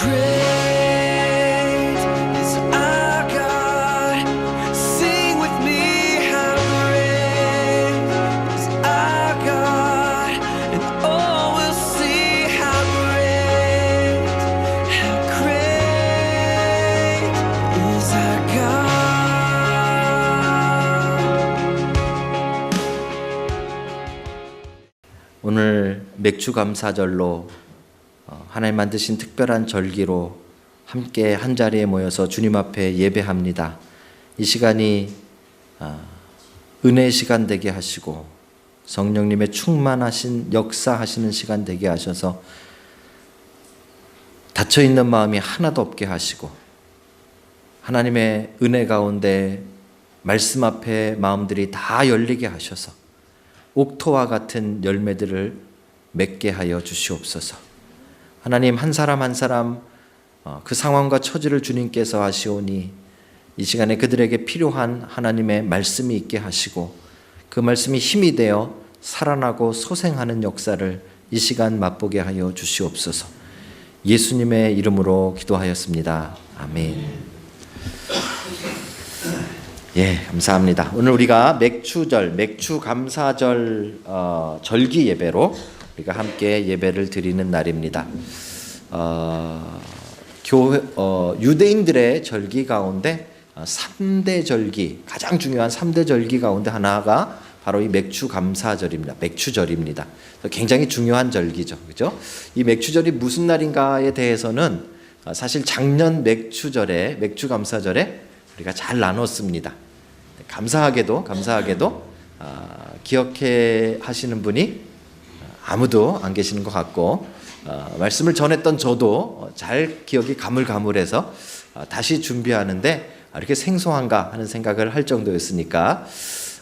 great is our God. Sing with me, how great is our God. And all will see how great is our God. 오늘 맥주 감사절로 하나님 만드신 특별한 절기로 함께 한 자리에 모여서 주님 앞에 예배합니다. 이 시간이 은혜의 시간 되게 하시고 성령님의 충만하신 역사하시는 시간 되게 하셔서 닫혀있는 마음이 하나도 없게 하시고 하나님의 은혜 가운데 말씀 앞에 마음들이 다 열리게 하셔서 옥토와 같은 열매들을 맺게 하여 주시옵소서. 하나님, 한 사람 한 사람 그 상황과 처지를 주님께서 아시오니 이 시간에 그들에게 필요한 하나님의 말씀이 있게 하시고 그 말씀이 힘이 되어 살아나고 소생하는 역사를 이 시간 맛보게 하여 주시옵소서. 예수님의 이름으로 기도하였습니다. 아멘. 예, 감사합니다. 오늘 우리가 맥주절, 맥주감사절 절기 예배로 우리가 함께 예배를 드리는 날입니다. 유대인들의 절기 가운데 3대 절기, 가장 중요한 3대 절기 가운데 하나가 바로 이 맥주감사절입니다. 맥주절입니다. 굉장히 중요한 절기죠. 그죠? 이 맥주절이 무슨 날인가에 대해서는 사실 작년 맥주절에, 맥주감사절에 우리가 잘 나눴습니다. 감사하게도 기억해 하시는 분이 아무도 안 계시는 것 같고 말씀을 전했던 저도 잘 기억이 가물가물해서 다시 준비하는데 이렇게 생소한가 하는 생각을 할 정도였으니까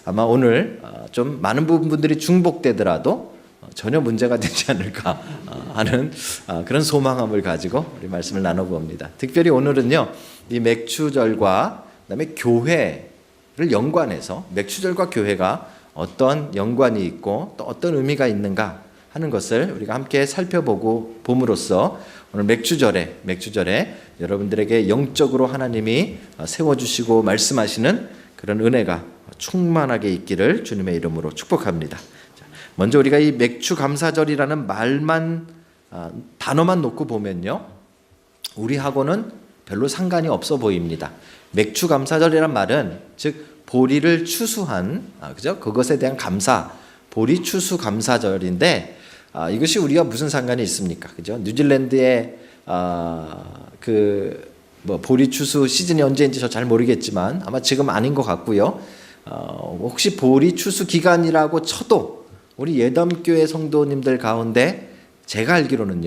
아마 오늘 좀 많은 부분들이 중복되더라도 전혀 문제가 되지 않을까 하는 그런 소망함을 가지고 우리 말씀을 나눠봅니다. 특별히 오늘은요, 이 맥주절과 그다음에 교회를 연관해서 맥주절과 교회가 어떤 연관이 있고 또 어떤 의미가 있는가 하는 것을 우리가 함께 살펴보고 봄으로써 오늘 맥주절에 여러분들에게 영적으로 하나님이 세워주시고 말씀하시는 그런 은혜가 충만하게 있기를 주님의 이름으로 축복합니다. 먼저 우리가 이 맥주감사절이라는 말만 단어만 놓고 보면요, 우리하고는 별로 상관이 없어 보입니다. 맥주감사절이란 말은 즉 보리를 추수한 그죠? 그것에 대한 감사, 보리 추수 감사절인데 이것이 우리가 무슨 상관이 있습니까? 그죠? 뉴질랜드의 보리 추수 시즌이 언제인지 저 잘 모르겠지만 아마 지금 아닌 것 같고요. 혹시 보리 추수 기간이라고 쳐도 우리 예담교회 성도님들 가운데 제가 알기로는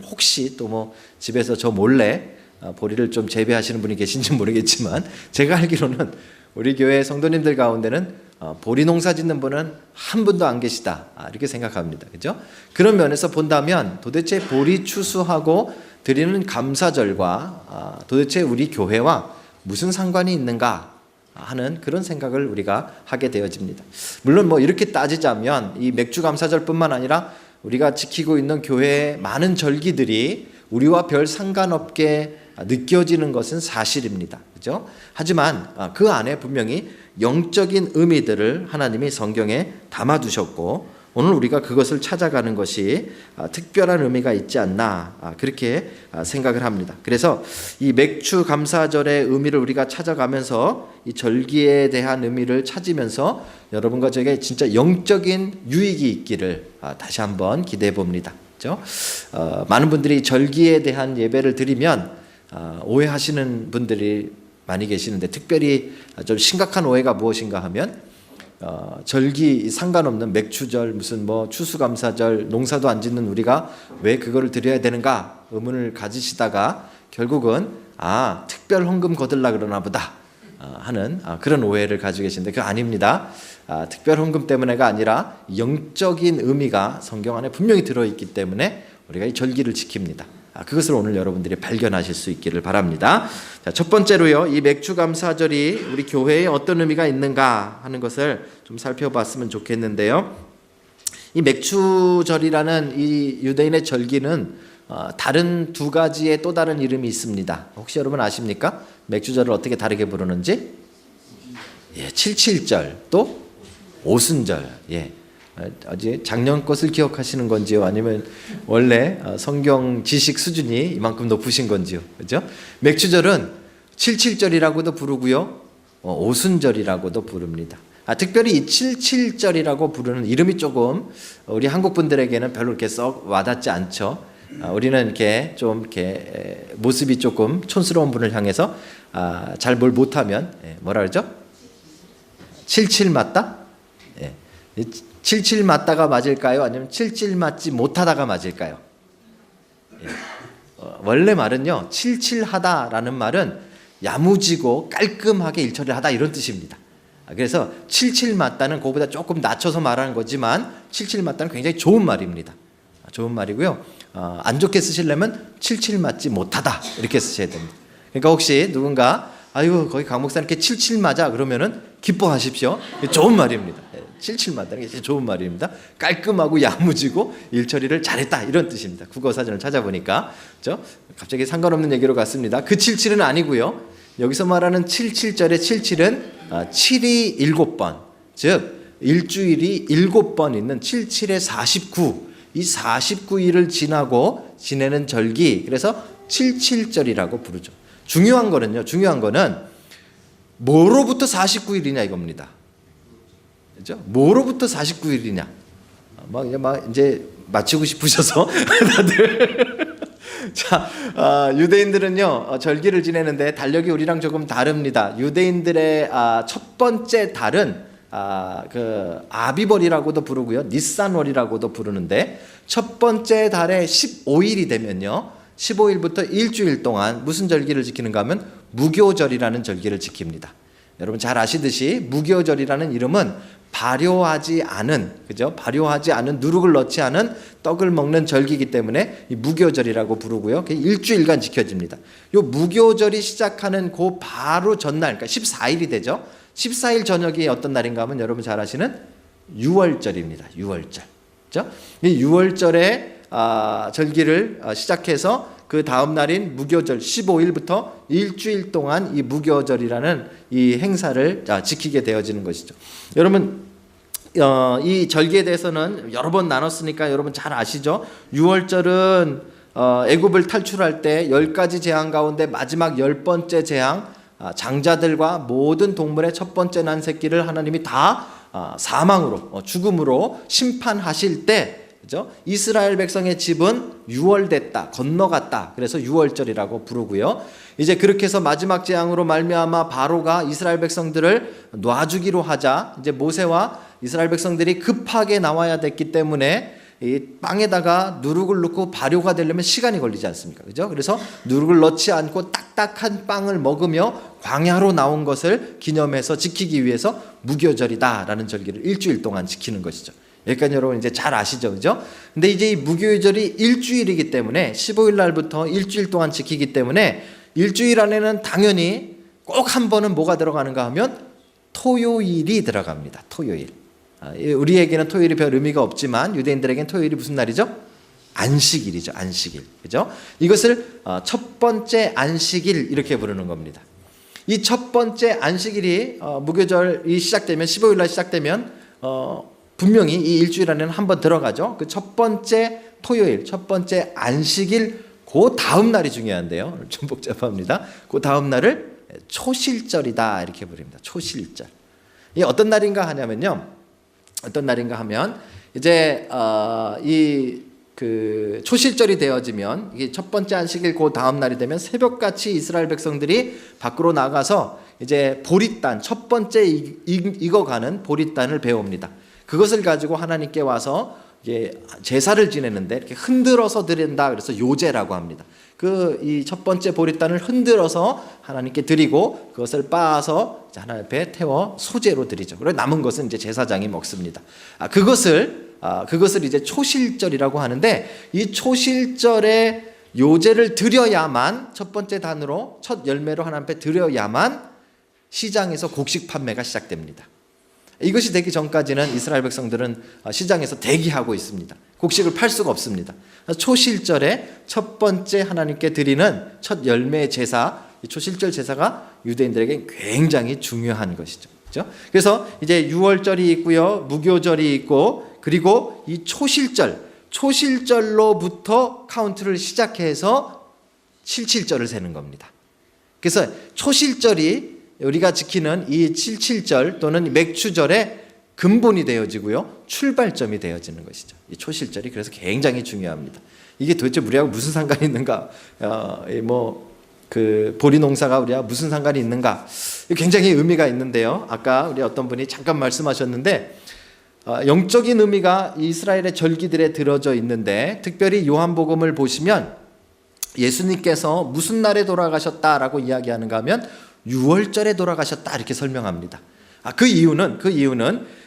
혹시 또 뭐 집에서 저 몰래 보리를 좀 재배하시는 분이 계신지 모르겠지만 제가 알기로는 우리 교회 성도님들 가운데는 보리 농사 짓는 분은 한 분도 안 계시다 이렇게 생각합니다. 그죠? 그런 면에서 본다면 도대체 보리 추수하고 드리는 감사절과 도대체 우리 교회와 무슨 상관이 있는가 하는 그런 생각을 우리가 하게 되어집니다. 물론 뭐 이렇게 따지자면 이 맥주감사절뿐만 아니라 우리가 지키고 있는 교회의 많은 절기들이 우리와 별 상관없게 느껴지는 것은 사실입니다. 그죠? 하지만 그 안에 분명히 영적인 의미들을 하나님이 성경에 담아두셨고 오늘 우리가 그것을 찾아가는 것이 특별한 의미가 있지 않나 그렇게 생각을 합니다. 그래서 이 맥주감사절의 의미를 우리가 찾아가면서 이 절기에 대한 의미를 찾으면서 여러분과 저에게 진짜 영적인 유익이 있기를 다시 한번 기대해 봅니다. 그렇죠? 많은 분들이 절기에 대한 예배를 드리면 오해하시는 분들이 많이 계시는데 특별히 좀 심각한 오해가 무엇인가 하면 절기 상관없는 맥주절 무슨 뭐 추수감사절 농사도 안 짓는 우리가 왜 그거를 드려야 되는가 의문을 가지시다가 결국은 특별 헌금 거들라 그러나 보다 하는 그런 오해를 가지고 계신데 그거 아닙니다. 특별 헌금 때문에가 아니라 영적인 의미가 성경 안에 분명히 들어있기 때문에 우리가 이 절기를 지킵니다. 그것을 오늘 여러분들이 발견하실 수 있기를 바랍니다. 자, 첫 번째로요, 이 맥주감사절이 우리 교회에 어떤 의미가 있는가 하는 것을 좀 살펴봤으면 좋겠는데요. 이 맥주절이라는 이 유대인의 절기는 다른 두 가지의 또 다른 이름이 있습니다. 혹시 여러분 아십니까? 맥주절을 어떻게 다르게 부르는지? 예, 칠칠절 또 오순절. 예. 어제 작년 것을 기억하시는 건지요? 아니면 원래 성경 지식 수준이 이만큼 높으신 건지요? 그죠? 맥주절은 칠칠절이라고도 부르고요. 오순절이라고도 부릅니다. 특별히 이 칠칠절이라고 부르는 이름이 조금 우리 한국 분들에게는 별로 이렇게 썩 와닿지 않죠. 우리는 이렇게 좀 이렇게 모습이 조금 촌스러운 분을 향해서 잘 뭘 못하면 뭐라 그러죠? 칠칠 맞다? 예. 칠칠 맞다가 맞을까요? 아니면 칠칠 맞지 못하다가 맞을까요? 예. 원래 말은요, 칠칠하다라는 말은 야무지고 깔끔하게 일처리를 하다 이런 뜻입니다. 그래서 칠칠 맞다는 그거보다 조금 낮춰서 말하는 거지만 칠칠 맞다는 굉장히 좋은 말입니다. 좋은 말이고요. 안 좋게 쓰시려면 칠칠 맞지 못하다 이렇게 쓰셔야 됩니다. 그러니까 혹시 누군가 아이고 거기 강 목사님 이렇게 칠칠 맞아 그러면은 기뻐하십시오. 좋은 말입니다. 칠칠 맞다는 게 좋은 말입니다. 깔끔하고 야무지고 일처리를 잘했다 이런 뜻입니다. 국어사전을 찾아보니까 그렇죠? 갑자기 상관없는 얘기로 갔습니다. 그 칠칠은 아니고요. 여기서 말하는 칠칠절의 칠칠은 7이 7번 즉 일주일이 7번 있는 77에 49 이 49일을 지나고 지내는 절기 그래서 칠칠절이라고 부르죠. 중요한 거는 뭐로부터 49일이냐 이겁니다. 그죠? 뭐로부터 49일이냐. 이제 마치고 싶으셔서 다들 자, 유대인들은요 절기를 지내는데 달력이 우리랑 조금 다릅니다. 유대인들의 첫 번째 달은 그 아비벌이라고도 부르고요, 니산월이라고도 부르는데 첫 번째 달에 15일이 되면요, 15일부터 일주일 동안 무슨 절기를 지키는가 하면 무교절이라는 절기를 지킵니다. 여러분 잘 아시듯이 무교절이라는 이름은 발효하지 않은, 그죠? 발효하지 않은 누룩을 넣지 않은 떡을 먹는 절기이기 때문에 이 무교절이라고 부르고요. 일주일간 지켜집니다. 요 무교절이 시작하는 그 바로 전날, 그러니까 14일이 되죠. 14일 저녁이 어떤 날인가 하면 여러분 잘 아시는 유월절입니다. 유월절. 그죠? 이 유월절에 절기를 시작해서 그 다음 날인 무교절 15일부터 일주일 동안 이 무교절이라는 이 행사를 지키게 되어지는 것이죠. 여러분 이 절기에 대해서는 여러 번 나눴으니까 여러분 잘 아시죠? 유월절은 애굽을 탈출할 때 10가지 재앙 가운데 마지막 10번째 재앙, 장자들과 모든 동물의 첫 번째 난 새끼를 하나님이 다 사망으로 죽음으로 심판하실 때, 그죠? 이스라엘 백성의 집은 유월됐다, 건너갔다. 그래서 유월절이라고 부르고요. 이제 그렇게 해서 마지막 재앙으로 말미암아 바로가 이스라엘 백성들을 놔주기로 하자 이제 모세와 이스라엘 백성들이 급하게 나와야 됐기 때문에 이 빵에다가 누룩을 넣고 발효가 되려면 시간이 걸리지 않습니까? 그죠? 그래서 누룩을 넣지 않고 딱딱한 빵을 먹으며 광야로 나온 것을 기념해서 지키기 위해서 무교절이다라는 절기를 일주일 동안 지키는 것이죠. 여기까지 여러분 이제 잘 아시죠? 그죠? 근데 이제 이 무교절이 일주일이기 때문에 15일 날부터 일주일 동안 지키기 때문에 일주일 안에는 당연히 꼭 한 번은 뭐가 들어가는가 하면 토요일이 들어갑니다. 토요일. 우리에게는 토요일이 별 의미가 없지만 유대인들에게는 토요일이 무슨 날이죠? 안식일이죠. 안식일. 그죠? 이것을 첫 번째 안식일 이렇게 부르는 겁니다. 이 첫 번째 안식일이 무교절이 시작되면 15일 날 시작되면 분명히 이 일주일 안에는 한 번 들어가죠. 그 첫 번째 토요일, 첫 번째 안식일 그 다음 날이 중요한데요. 좀 복잡합니다. 그 다음 날을 초실절이다 이렇게 부릅니다. 초실절. 이 어떤 날인가 하냐면요. 어떤 날인가 하면 이제 이 그 초실절이 되어지면 이게 첫 번째 안식일 그 다음 날이 되면 새벽같이 이스라엘 백성들이 밖으로 나가서 이제 보리단 첫 번째 익어가는 보리단을 배웁니다. 그것을 가지고 하나님께 와서 이제 제사를 지내는데 이렇게 흔들어서 드린다. 그래서 요제라고 합니다. 그 이 첫 번째 보리단을 흔들어서 하나님께 드리고 그것을 빻아서 하나님 앞에 태워 소제로 드리죠. 그리고 남은 것은 이제 제사장이 먹습니다. 그것을 이제 초실절이라고 하는데 이 초실절에 요제를 드려야만 첫 번째 단으로 첫 열매로 하나님 앞에 드려야만 시장에서 곡식 판매가 시작됩니다. 이것이 되기 전까지는 이스라엘 백성들은 시장에서 대기하고 있습니다. 곡식을 팔 수가 없습니다. 초실절에 첫 번째 하나님께 드리는 첫 열매 제사, 이 초실절 제사가 유대인들에게 굉장히 중요한 것이죠. 그렇죠? 그래서 이제 유월절이 있고요, 무교절이 있고, 그리고 이 초실절로부터 카운트를 시작해서 77절을 세는 겁니다. 그래서 초실절이 우리가 지키는 이 77절 또는 맥추절의 근본이 되어지고요, 출발점이 되어지는 것이죠. 이 초실절이 그래서 굉장히 중요합니다. 이게 도대체 우리하고 무슨 상관이 있는가? 보리 농사가 우리와 무슨 상관이 있는가? 굉장히 의미가 있는데요. 아까 우리 어떤 분이 잠깐 말씀하셨는데, 영적인 의미가 이스라엘의 절기들에 들어져 있는데, 특별히 요한복음을 보시면 예수님께서 무슨 날에 돌아가셨다라고 이야기하는가 하면 6월절에 돌아가셨다 이렇게 설명합니다. 그 이유는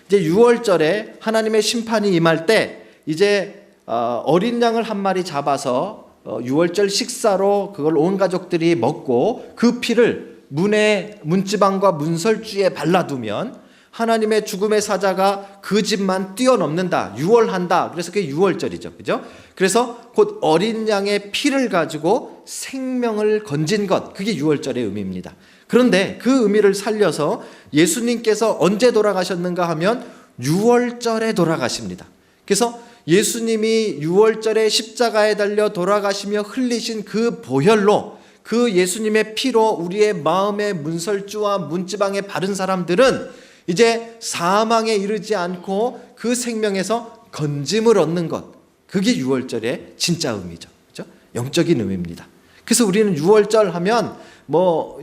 이제 6월절에 하나님의 심판이 임할 때 이제 어린 양을 한 마리 잡아서 6월절 식사로 그걸 온 가족들이 먹고 그 피를 문지방과 문설주에 발라두면 하나님의 죽음의 사자가 그 집만 뛰어넘는다, 유월한다. 그래서 그게 6월절이죠, 그죠? 그래서 곧 어린 양의 피를 가지고 생명을 건진 것, 그게 6월절의 의미입니다. 그런데 그 의미를 살려서 예수님께서 언제 돌아가셨는가 하면 6월절에 돌아가십니다. 그래서 예수님이 6월절에 십자가에 달려 돌아가시며 흘리신 그 보혈로, 그 예수님의 피로 우리의 마음의 문설주와 문지방에 바른 사람들은 이제 사망에 이르지 않고 그 생명에서 건짐을 얻는 것, 그게 6월절의 진짜 의미죠. 그렇죠? 영적인 의미입니다. 그래서 우리는 6월절 하면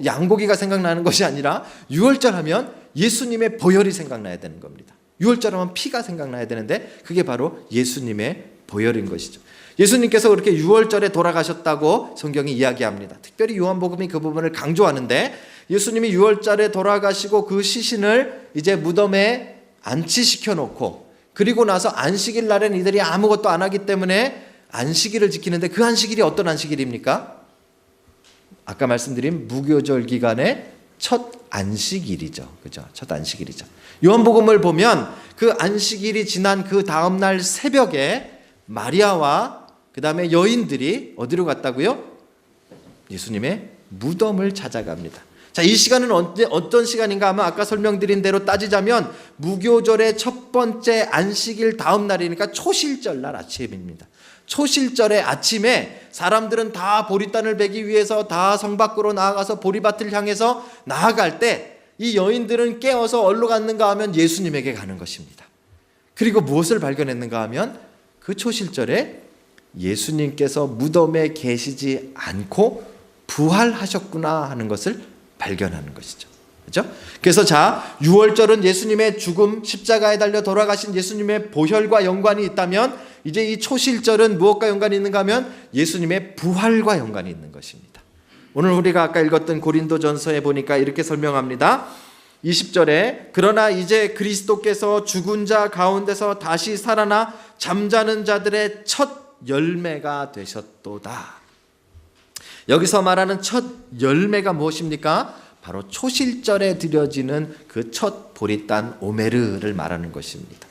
양고기가 생각나는 것이 아니라 6월절 하면 예수님의 보혈이 생각나야 되는 겁니다. 6월절 하면 피가 생각나야 되는데 그게 바로 예수님의 보혈인 것이죠. 예수님께서 그렇게 6월절에 돌아가셨다고 성경이 이야기합니다. 특별히 요한복음이 그 부분을 강조하는데, 예수님이 6월절에 돌아가시고 그 시신을 이제 무덤에 안치시켜 놓고, 그리고 나서 안식일 날엔 이들이 아무것도 안 하기 때문에 안식일을 지키는데, 그 안식일이 어떤 안식일입니까? 아까 말씀드린 무교절 기간의 첫 안식일이죠. 그죠? 첫 안식일이죠. 요한복음을 보면 그 안식일이 지난 그 다음날 새벽에 마리아와 그 다음에 여인들이 어디로 갔다고요? 예수님의 무덤을 찾아갑니다. 자, 이 시간은 어떤 시간인가 하면 아까 설명드린 대로 따지자면 무교절의 첫 번째 안식일 다음 날이니까 초실절 날 아침입니다. 초실절의 아침에 사람들은 다 보리단을 베기 위해서 다 성 밖으로 나아가서 보리밭을 향해서 나아갈 때 이 여인들은 깨어서 어디로 갔는가 하면 예수님에게 가는 것입니다. 그리고 무엇을 발견했는가 하면 그 초실절에 예수님께서 무덤에 계시지 않고 부활하셨구나 하는 것을 발견하는 것이죠. 그렇죠? 그래서 6월절은 예수님의 죽음, 십자가에 달려 돌아가신 예수님의 보혈과 연관이 있다면, 이제 이 초실절은 무엇과 연관이 있는가 하면 예수님의 부활과 연관이 있는 것입니다. 오늘 우리가 아까 읽었던 고린도전서에 보니까 이렇게 설명합니다. 20절에 그러나 이제 그리스도께서 죽은 자 가운데서 다시 살아나 잠자는 자들의 첫 열매가 되셨도다. 여기서 말하는 첫 열매가 무엇입니까? 바로 초실절에 드려지는 그 첫 보리단 오메르를 말하는 것입니다.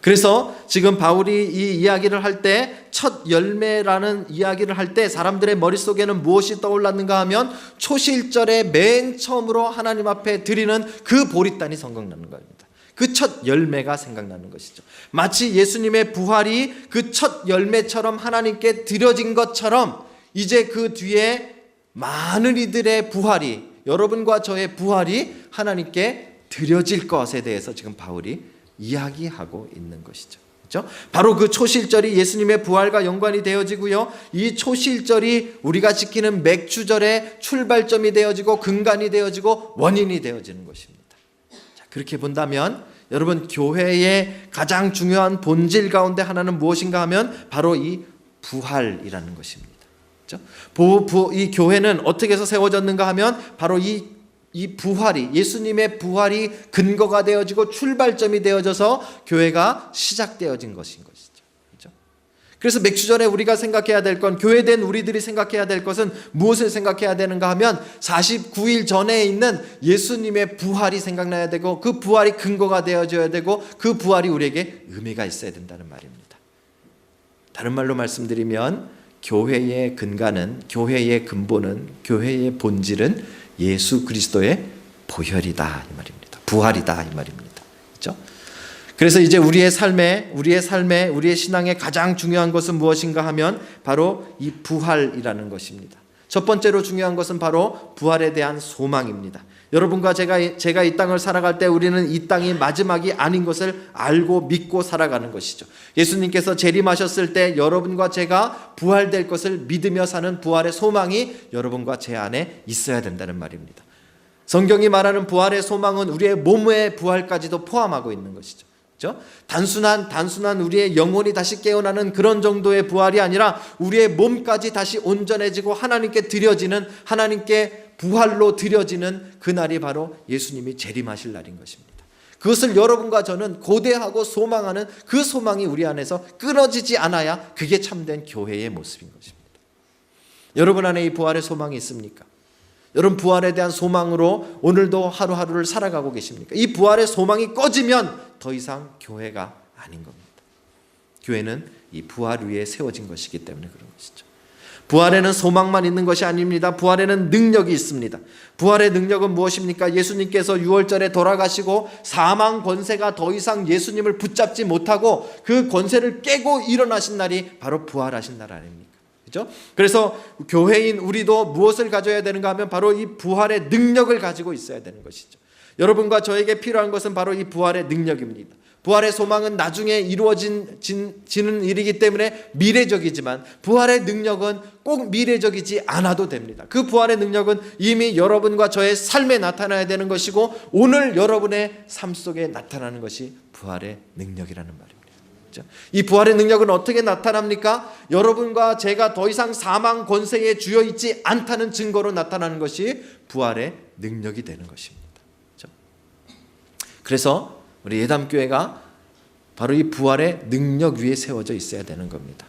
그래서 지금 바울이 이 이야기를 할 때, 첫 열매라는 이야기를 할 때 사람들의 머릿속에는 무엇이 떠올랐는가 하면 초실절에 맨 처음으로 하나님 앞에 드리는 그 보리단이 생각나는 겁니다. 그 첫 열매가 생각나는 것이죠. 마치 예수님의 부활이 그 첫 열매처럼 하나님께 드려진 것처럼 이제 그 뒤에 많은 이들의 부활이, 여러분과 저의 부활이 하나님께 드려질 것에 대해서 지금 바울이 이야기하고 있는 것이죠. 그렇죠? 바로 그 초실절이 예수님의 부활과 연관이 되어지고요, 이 초실절이 우리가 지키는 맥추절의 출발점이 되어지고 근간이 되어지고 원인이 되어지는 것입니다. 자, 그렇게 본다면 여러분, 교회의 가장 중요한 본질 가운데 하나는 무엇인가 하면 바로 이 부활이라는 것입니다. 그렇죠? 이 교회는 어떻게 해서 세워졌는가 하면 바로 이 부활이, 예수님의 부활이 근거가 되어지고 출발점이 되어져서 교회가 시작되어진 것인 것이죠. 그렇죠? 그래서 맥주 전에 우리가 생각해야 될 건, 교회된 우리들이 생각해야 될 것은 무엇을 생각해야 되는가 하면 49일 전에 있는 예수님의 부활이 생각나야 되고, 그 부활이 근거가 되어줘야 되고, 그 부활이 우리에게 의미가 있어야 된다는 말입니다. 다른 말로 말씀드리면 교회의 근간은, 교회의 근본은, 교회의 본질은 예수 그리스도의 보혈이다 이 말입니다. 부활이다 이 말입니다. 그렇죠? 그래서 이제 우리의 삶에 우리의 신앙에 가장 중요한 것은 무엇인가 하면 바로 이 부활이라는 것입니다. 첫 번째로 중요한 것은 바로 부활에 대한 소망입니다. 여러분과 제가 이 땅을 살아갈 때 우리는 이 땅이 마지막이 아닌 것을 알고 믿고 살아가는 것이죠. 예수님께서 재림하셨을 때 여러분과 제가 부활될 것을 믿으며 사는 부활의 소망이 여러분과 제 안에 있어야 된다는 말입니다. 성경이 말하는 부활의 소망은 우리의 몸의 부활까지도 포함하고 있는 것이죠. 그렇죠? 단순한 우리의 영혼이 다시 깨어나는 그런 정도의 부활이 아니라 우리의 몸까지 다시 온전해지고 하나님께 드려지는, 하나님께 부활로 드려지는 그날이 바로 예수님이 재림하실 날인 것입니다. 그것을 여러분과 저는 고대하고 소망하는 그 소망이 우리 안에서 끊어지지 않아야 그게 참된 교회의 모습인 것입니다. 여러분 안에 이 부활의 소망이 있습니까? 여러분 부활에 대한 소망으로 오늘도 하루하루를 살아가고 계십니까? 이 부활의 소망이 꺼지면 더 이상 교회가 아닌 겁니다. 교회는 이 부활 위에 세워진 것이기 때문에 그런 것이죠. 부활에는 소망만 있는 것이 아닙니다. 부활에는 능력이 있습니다. 부활의 능력은 무엇입니까? 예수님께서 6월절에 돌아가시고 사망 권세가 더 이상 예수님을 붙잡지 못하고 그 권세를 깨고 일어나신 날이 바로 부활하신 날 아닙니까? 그렇죠? 그래서 교회인 우리도 무엇을 가져야 되는가 하면 바로 이 부활의 능력을 가지고 있어야 되는 것이죠. 여러분과 저에게 필요한 것은 바로 이 부활의 능력입니다. 부활의 소망은 나중에 이루어지는 일이기 때문에 미래적이지만 부활의 능력은 꼭 미래적이지 않아도 됩니다. 그 부활의 능력은 이미 여러분과 저의 삶에 나타나야 되는 것이고 오늘 여러분의 삶 속에 나타나는 것이 부활의 능력이라는 말입니다. 이 부활의 능력은 어떻게 나타납니까? 여러분과 제가 더 이상 사망 권세에 주여 있지 않다는 증거로 나타나는 것이 부활의 능력이 되는 것입니다. 그래서 우리 예담교회가 바로 이 부활의 능력 위에 세워져 있어야 되는 겁니다.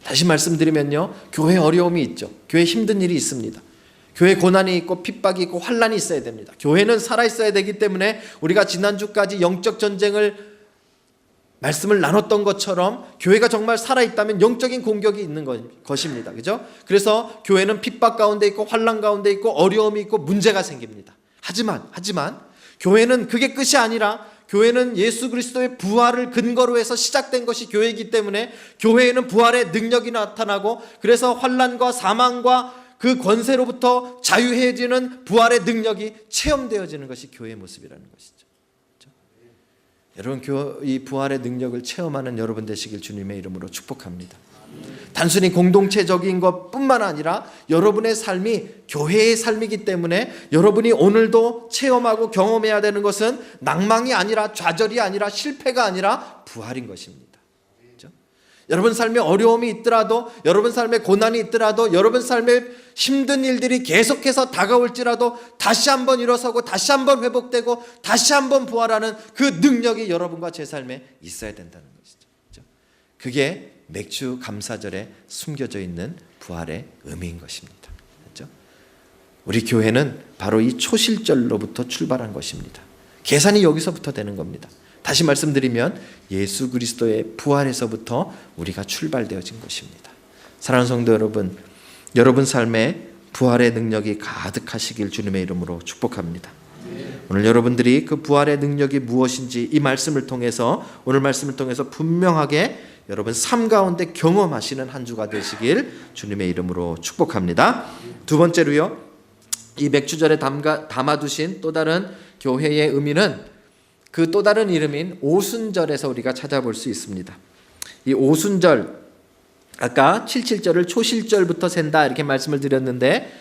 다시 말씀드리면요, 교회에 어려움이 있죠. 교회에 힘든 일이 있습니다. 교회에 고난이 있고 핍박이 있고 환란이 있어야 됩니다. 교회는 살아있어야 되기 때문에 우리가 지난주까지 영적 전쟁을 말씀을 나눴던 것처럼 교회가 정말 살아있다면 영적인 공격이 있는 것입니다. 그죠? 그래서 교회는 핍박 가운데 있고 환란 가운데 있고 어려움이 있고 문제가 생깁니다. 하지만 교회는 그게 끝이 아니라 교회는 예수 그리스도의 부활을 근거로 해서 시작된 것이 교회이기 때문에 교회에는 부활의 능력이 나타나고 그래서 환란과 사망과 그 권세로부터 자유해지는 부활의 능력이 체험되어지는 것이 교회의 모습이라는 것이죠. 여러분 이 부활의 능력을 체험하는 여러분 되시길 주님의 이름으로 축복합니다. 단순히 공동체적인 것뿐만 아니라 여러분의 삶이 교회의 삶이기 때문에 여러분이 오늘도 체험하고 경험해야 되는 것은 낭망이 아니라 좌절이 아니라 실패가 아니라 부활인 것입니다. 그렇죠? 여러분 삶에 어려움이 있더라도 여러분 삶에 고난이 있더라도 여러분 삶에 힘든 일들이 계속해서 다가올지라도 다시 한번 일어서고 다시 한번 회복되고 다시 한번 부활하는 그 능력이 여러분과 제 삶에 있어야 된다는 것이죠. 그렇죠? 그게 맥주 감사절에 숨겨져 있는 부활의 의미인 것입니다. 그렇죠? 우리 교회는 바로 이 초실절로부터 출발한 것입니다. 계산이 여기서부터 되는 겁니다. 다시 말씀드리면 예수 그리스도의 부활에서부터 우리가 출발되어진 것입니다. 사랑하는 성도 여러분, 여러분 삶에 부활의 능력이 가득하시길 주님의 이름으로 축복합니다. 오늘 여러분들이 그 부활의 능력이 무엇인지 이 말씀을 통해서 오늘 말씀을 통해서 분명하게 여러분 삶 가운데 경험하시는 한 주가 되시길 주님의 이름으로 축복합니다. 두 번째로요, 이 맥주절에 담아두신 또 다른 교회의 의미는 그 또 다른 이름인 오순절에서 우리가 찾아볼 수 있습니다. 이 오순절, 아까 77절을 초실절부터 센다 이렇게 말씀을 드렸는데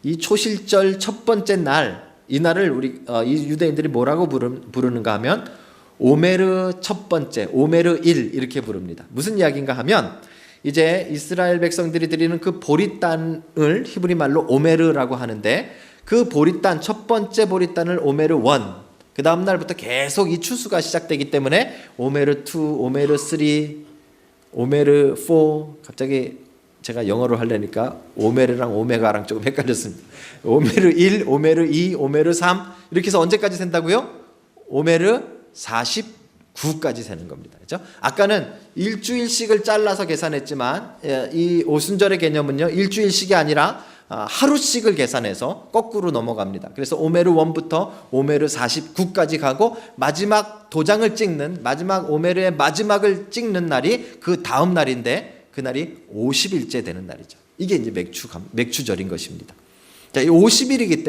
이 초실절 첫 번째 날, 이 날을 이 유대인들이 뭐라고 부르는가 하면 오메르 첫 번째, 오메르 1 이렇게 부릅니다. 무슨 이야기인가 하면 이제 이스라엘 백성들이 드리는 그 보리단을 히브리 말로 오메르라고 하는데 그 보리단, 첫 번째 보리단을 오메르 1, 그 다음 날부터 계속 이 추수가 시작되기 때문에 오메르 2, 오메르 3, 오메르 4 갑자기 제가 영어로 하려니까 오메르랑 오메가랑 조금 헷갈렸습니다. 오메르 1, 오메르 2, 오메르 3 이렇게 해서 언제까지 센다고요? 오메르 49까지 세는 겁니다. 그렇죠? 아까는 일주일씩을 잘라서 계산했지만 이 오순절의 개념은요. 일주일씩이 아니라 하루씩을 계산해서 거꾸로 넘어갑니다. 그래서 오메르 1부터 오메르 49까지 가고 마지막 도장을 찍는 마지막 오메르의 마지막을 찍는 날이 그 다음 날인데 그날이 50일째 되는 날이죠. 이게 이제 맥추절인 것입니다. 자, 이 50일이기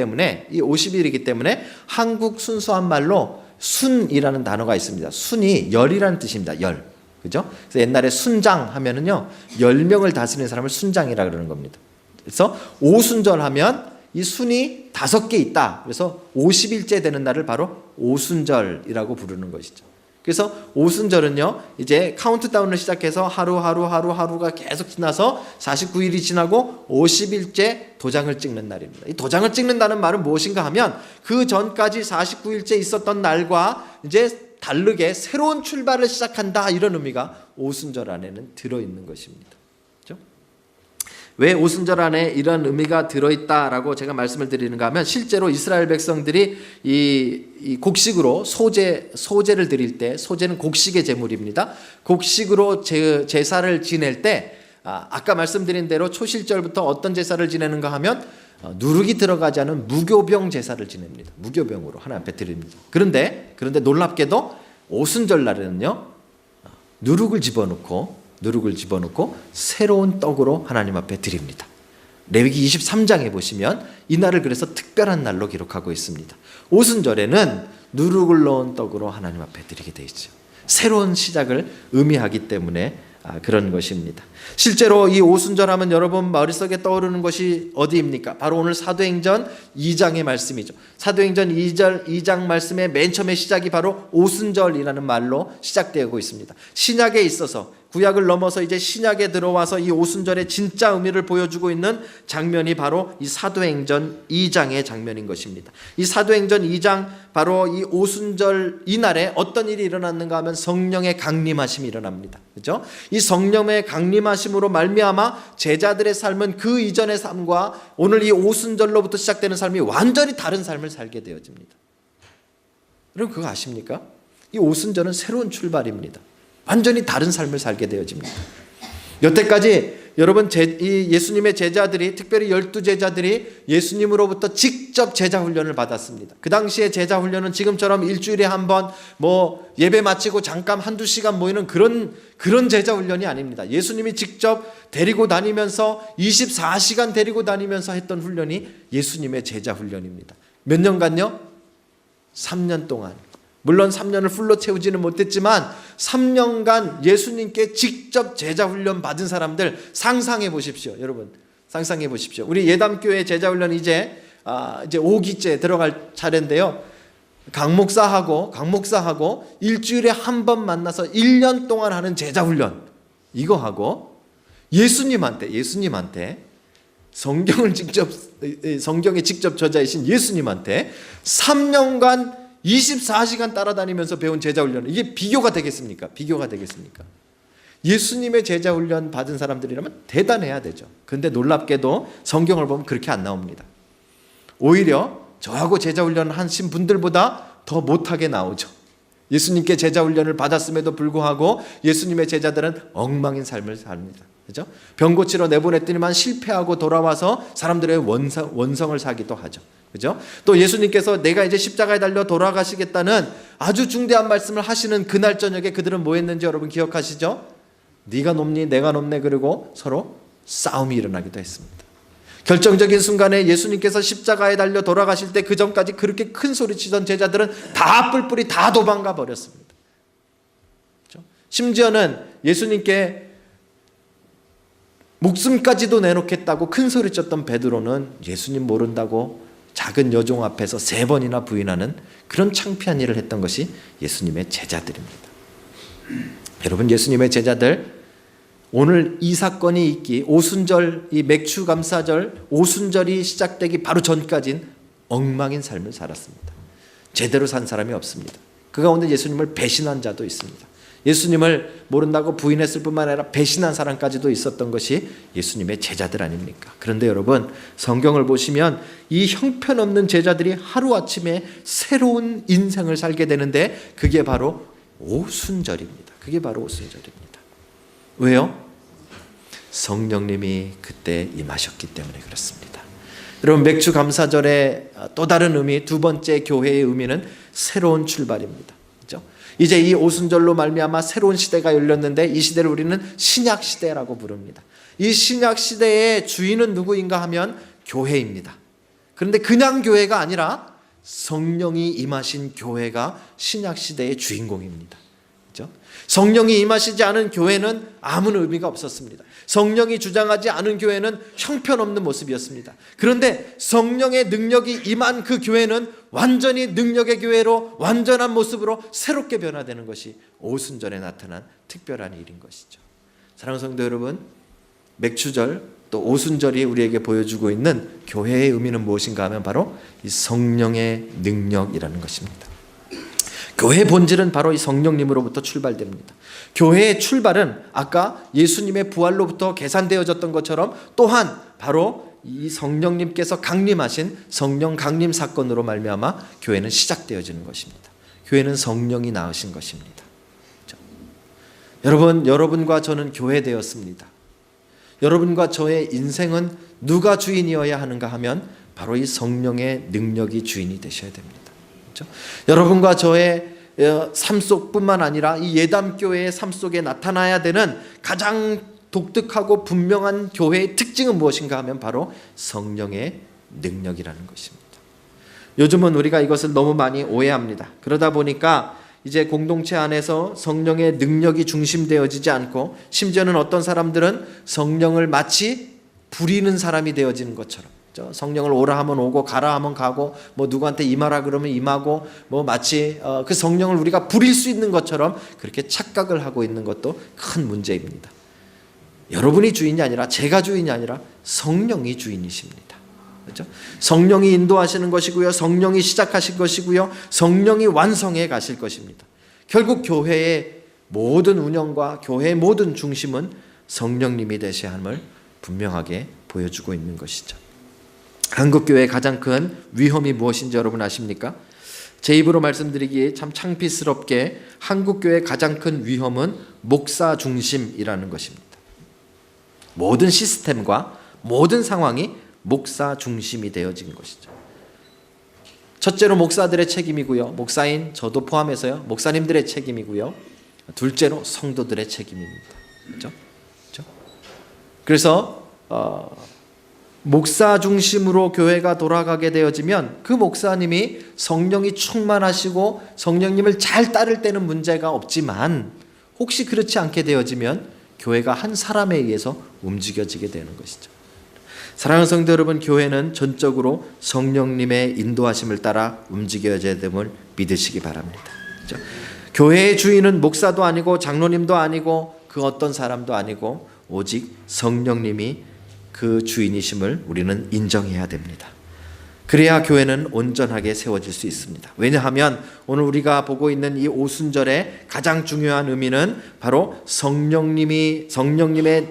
때문에 한국 순수한 말로 순이라는 단어가 있습니다. 순이 열이라는 뜻입니다. 열. 그죠? 그래서 옛날에 순장 하면은요, 10명을 다스리는 사람을 순장이라 그러는 겁니다. 그래서 오순절 하면 이 순이 5개 있다. 그래서 50일째 되는 날을 바로 오순절이라고 부르는 것이죠. 그래서 오순절은요, 이제 카운트다운을 시작해서 하루가 계속 지나서 49일이 지나고 50일째 도장을 찍는 날입니다. 이 도장을 찍는다는 말은 무엇인가 하면 그 전까지 49일째 있었던 날과 이제 다르게 새로운 출발을 시작한다, 이런 의미가 오순절 안에는 들어있는 것입니다. 그렇죠? 왜 오순절 안에 이런 의미가 들어있다라고 제가 말씀을 드리는가 하면 실제로 이스라엘 백성들이 이 곡식으로 소제를 드릴 때, 소제는 곡식의 제물입니다. 곡식으로 제사를 지낼 때 아까 말씀드린 대로 초실절부터 어떤 제사를 지내는가 하면 누룩이 들어가지 않은 무교병 제사를 지냅니다. 무교병으로 하나님 앞에 드립니다. 그런데 놀랍게도 오순절 날에는요, 누룩을 집어넣고 새로운 떡으로 하나님 앞에 드립니다. 레위기 23장에 보시면 이 날을 그래서 특별한 날로 기록하고 있습니다. 오순절에는 누룩을 넣은 떡으로 하나님 앞에 드리게 되어 있죠. 새로운 시작을 의미하기 때문에 그런 것입니다. 실제로 이 오순절 하면 여러분 머릿속에 떠오르는 것이 어디입니까? 바로 오늘 사도행전 2장의 말씀이죠. 사도행전 2장 말씀의 맨 처음에 시작이 바로 오순절이라는 말로 시작되고 있습니다. 신약에 있어서 구약을 넘어서 이제 신약에 들어와서 이 오순절의 진짜 의미를 보여주고 있는 장면이 바로 이 사도행전 2장의 장면인 것입니다. 이 사도행전 2장 바로 이 오순절 이날에 어떤 일이 일어났는가 하면 성령의 강림하심이 일어납니다. 그렇죠? 이 성령의 강림하심으로 말미암아 제자들의 삶은 그 이전의 삶과 오늘 이 오순절로부터 시작되는 삶이 완전히 다른 삶을 살게 되어집니다. 여러분 그거 아십니까? 이 오순절은 새로운 출발입니다. 완전히 다른 삶을 살게 되어집니다. 여태까지 여러분 이 예수님의 제자들이, 특별히 12제자들이 예수님으로부터 직접 제자 훈련을 받았습니다. 그 당시에 제자 훈련은 지금처럼 일주일에 한 번 예배 마치고 잠깐 한두 시간 모이는 그런 제자 훈련이 아닙니다. 예수님이 직접 데리고 다니면서 24시간 데리고 다니면서 했던 훈련이 예수님의 제자 훈련입니다. 몇 년간요? 3년 동안. 물론 3년을 풀로 채우지는 못했지만 3년간 예수님께 직접 제자 훈련 받은 사람들 상상해 보십시오. 여러분 상상해 보십시오. 우리 예담교회 제자 훈련 이제 5기째 들어갈 차례인데요. 강 목사하고 일주일에 한 번 만나서 1년 동안 하는 제자 훈련, 이거 하고 예수님한테 성경의 직접 저자이신 예수님한테 3년간 24시간 따라다니면서 배운 제자훈련, 이게 비교가 되겠습니까? 예수님의 제자훈련 받은 사람들이라면 대단해야 되죠. 그런데 놀랍게도 성경을 보면 그렇게 안 나옵니다. 오히려 저하고 제자훈련 하신 분들보다 더 못하게 나오죠. 예수님께 제자훈련을 받았음에도 불구하고 예수님의 제자들은 엉망인 삶을 삽니다. 그죠? 병 고치러 내보냈더니만 실패하고 돌아와서 사람들의 원성을 사기도 하죠. 그죠? 또 예수님께서 내가 이제 십자가에 달려 돌아가시겠다는 아주 중대한 말씀을 하시는 그날 저녁에 그들은 뭐 했는지 여러분 기억하시죠? 네가 높니 내가 높네, 그리고 서로 싸움이 일어나기도 했습니다. 결정적인 순간에 예수님께서 십자가에 달려 돌아가실 때 그 전까지 그렇게 큰 소리 치던 제자들은 다 뿔뿔이 다 도망가 버렸습니다. 그렇죠? 심지어는 예수님께 목숨까지도 내놓겠다고 큰 소리 쳤던 베드로는 예수님 모른다고 작은 여종 앞에서 3번이나 부인하는 그런 창피한 일을 했던 것이 예수님의 제자들입니다. 여러분 예수님의 제자들, 오늘 이 사건이 있기, 오순절, 이 맥추감사절 오순절이 시작되기 바로 전까지는 엉망인 삶을 살았습니다. 제대로 산 사람이 없습니다. 그 가운데 예수님을 배신한 자도 있습니다. 예수님을 모른다고 부인했을 뿐만 아니라 배신한 사람까지도 있었던 것이 예수님의 제자들 아닙니까? 그런데 여러분, 성경을 보시면 이 형편없는 제자들이 하루아침에 새로운 인생을 살게 되는데 그게 바로 오순절입니다. 그게 바로 오순절입니다. 왜요? 성령님이 그때 임하셨기 때문에 그렇습니다. 여러분, 맥주 감사절의 또 다른 의미, 두 번째 교회의 의미는 새로운 출발입니다. 그렇죠? 이제 이 오순절로 말미암아 새로운 시대가 열렸는데 이 시대를 우리는 신약 시대라고 부릅니다. 이 신약 시대의 주인은 누구인가 하면 교회입니다. 그런데 그냥 교회가 아니라 성령이 임하신 교회가 신약 시대의 주인공입니다. 그렇죠? 성령이 임하시지 않은 교회는 아무 의미가 없었습니다. 성령이 주장하지 않은 교회는 형편없는 모습이었습니다. 그런데 성령의 능력이 임한 그 교회는 완전히 능력의 교회로 완전한 모습으로 새롭게 변화되는 것이 오순절에 나타난 특별한 일인 것이죠. 사랑하는 성도 여러분, 맥주절 또 오순절이 우리에게 보여주고 있는 교회의 의미는 무엇인가 하면 바로 이 성령의 능력이라는 것입니다. 교회의 본질은 바로 이 성령님으로부터 출발됩니다. 교회의 출발은 아까 예수님의 부활로부터 계산되어졌던 것처럼 또한 바로 이 성령님께서 강림하신 성령 강림 사건으로 말미암아 교회는 시작되어지는 것입니다. 교회는 성령이 낳으신 것입니다. 그렇죠? 여러분과 저는 교회되었습니다. 여러분과 저의 인생은 누가 주인이어야 하는가 하면 바로 이 성령의 능력이 주인이 되셔야 됩니다. 그렇죠? 여러분과 저의 삶 속뿐만 아니라 이 예담교회의 삶 속에 나타나야 되는 가장 독특하고 분명한 교회의 특징은 무엇인가 하면 바로 성령의 능력이라는 것입니다. 요즘은 우리가 이것을 너무 많이 오해합니다. 그러다 보니까 이제 공동체 안에서 성령의 능력이 중심되어지지 않고 심지어는 어떤 사람들은 성령을 마치 부리는 사람이 되어지는 것처럼, 성령을 오라 하면 오고 가라 하면 가고 뭐 누구한테 임하라 그러면 임하고 뭐 마치 그 성령을 우리가 부릴 수 있는 것처럼 그렇게 착각을 하고 있는 것도 큰 문제입니다. 여러분이 주인이 아니라 제가 주인이 아니라 성령이 주인이십니다. 그렇죠? 성령이 인도하시는 것이고요, 성령이 시작하신 것이고요, 성령이 완성해 가실 것입니다. 결국 교회의 모든 운영과 교회의 모든 중심은 성령님이 되셔야 함을 분명하게 보여주고 있는 것이죠. 한국교회의 가장 큰 위험이 무엇인지 여러분 아십니까? 제 입으로 말씀드리기에 참 창피스럽게 한국교회의 가장 큰 위험은 목사 중심이라는 것입니다. 모든 시스템과 모든 상황이 목사 중심이 되어진 것이죠. 첫째로 목사들의 책임이고요, 목사인 저도 포함해서요, 목사님들의 책임이고요, 둘째로 성도들의 책임입니다. 그렇죠? 그래서 목사 중심으로 교회가 돌아가게 되어지면 그 목사님이 성령이 충만하시고 성령님을 잘 따를 때는 문제가 없지만 혹시 그렇지 않게 되어지면 교회가 한 사람에 의해서 움직여지게 되는 것이죠. 사랑하는 성도 여러분, 교회는 전적으로 성령님의 인도하심을 따라 움직여져야 됨을 믿으시기 바랍니다. 그렇죠? 교회의 주인은 목사도 아니고 장로님도 아니고 그 어떤 사람도 아니고 오직 성령님이 그 주인이심을 우리는 인정해야 됩니다. 그래야 교회는 온전하게 세워질 수 있습니다. 왜냐하면 오늘 우리가 보고 있는 이 오순절의 가장 중요한 의미는 바로 성령님의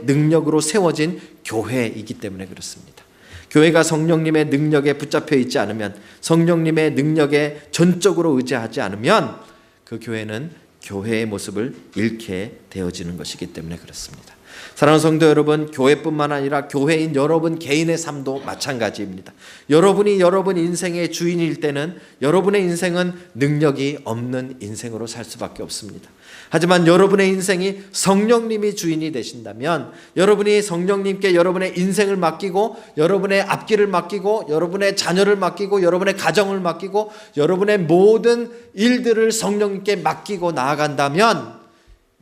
능력으로 세워진 교회이기 때문에 그렇습니다. 교회가 성령님의 능력에 붙잡혀 있지 않으면, 성령님의 능력에 전적으로 의지하지 않으면 그 교회는 교회의 모습을 잃게 되어지는 것이기 때문에 그렇습니다. 사랑하는 성도 여러분, 교회뿐만 아니라 교회인 여러분 개인의 삶도 마찬가지입니다. 여러분이 여러분 인생의 주인일 때는 여러분의 인생은 능력이 없는 인생으로 살 수밖에 없습니다. 하지만 여러분의 인생이 성령님이 주인이 되신다면, 여러분이 성령님께 여러분의 인생을 맡기고 여러분의 앞길을 맡기고 여러분의 자녀를 맡기고 여러분의 가정을 맡기고 여러분의 모든 일들을 성령님께 맡기고 나아간다면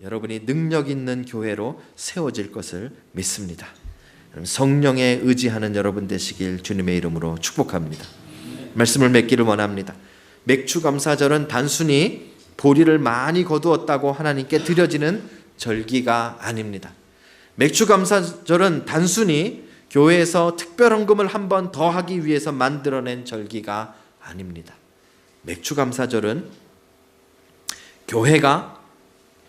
여러분이 능력 있는 교회로 세워질 것을 믿습니다. 성령에 의지하는 여러분 되시길 주님의 이름으로 축복합니다. 말씀을 맺기를 원합니다. 맥주감사절은 단순히 보리를 많이 거두었다고 하나님께 드려지는 절기가 아닙니다. 맥주감사절은 단순히 교회에서 특별헌금을 한 번 더 하기 위해서 만들어낸 절기가 아닙니다. 맥주감사절은 교회가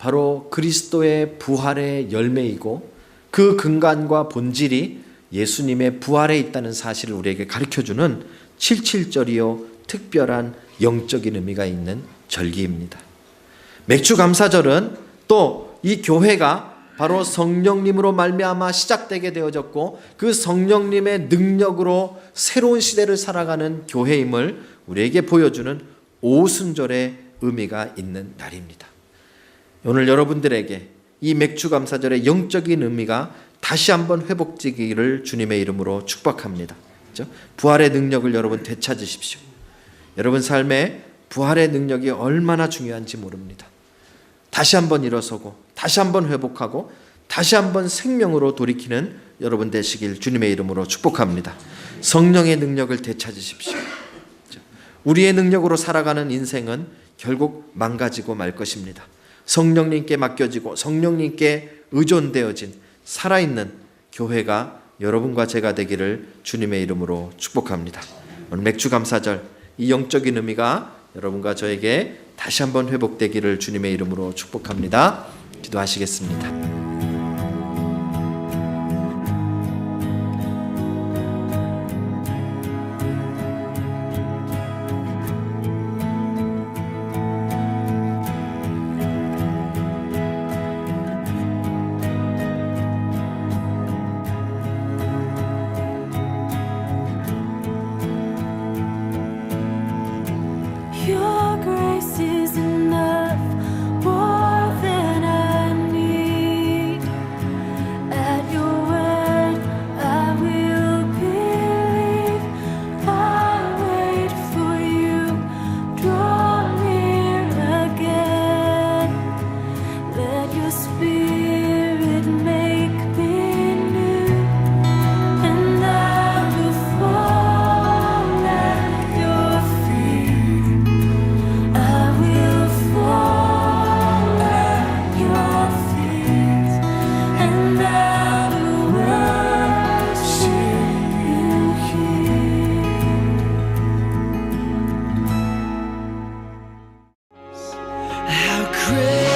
바로 그리스도의 부활의 열매이고 그 근간과 본질이 예수님의 부활에 있다는 사실을 우리에게 가르쳐주는 77절이요 특별한 영적인 의미가 있는 절기입니다. 맥주감사절은 또 이 교회가 바로 성령님으로 말미암아 시작되게 되어졌고 그 성령님의 능력으로 새로운 시대를 살아가는 교회임을 우리에게 보여주는 오순절의 의미가 있는 날입니다. 오늘 여러분들에게 이 맥주감사절의 영적인 의미가 다시 한번 회복되기를 주님의 이름으로 축복합니다. 그렇죠? 부활의 능력을 여러분 되찾으십시오. 여러분 삶에 부활의 능력이 얼마나 중요한지 모릅니다. 다시 한번 일어서고 다시 한번 회복하고 다시 한번 생명으로 돌이키는 여러분 되시길 주님의 이름으로 축복합니다. 성령의 능력을 되찾으십시오. 우리의 능력으로 살아가는 인생은 결국 망가지고 말 것입니다. 성령님께 맡겨지고 성령님께 의존되어진 살아있는 교회가 여러분과 제가 되기를 주님의 이름으로 축복합니다. 오늘 맥주감사절 이 영적인 의미가 여러분과 저에게 다시 한번 회복되기를 주님의 이름으로 축복합니다. 기도하시겠습니다. Your grace is enough, more than I need. At your word, I will believe. I wait for you, draw near again. Let your spirit make me new, and I will fall at your feet. I will fall at your feet, and I will worship you here. How great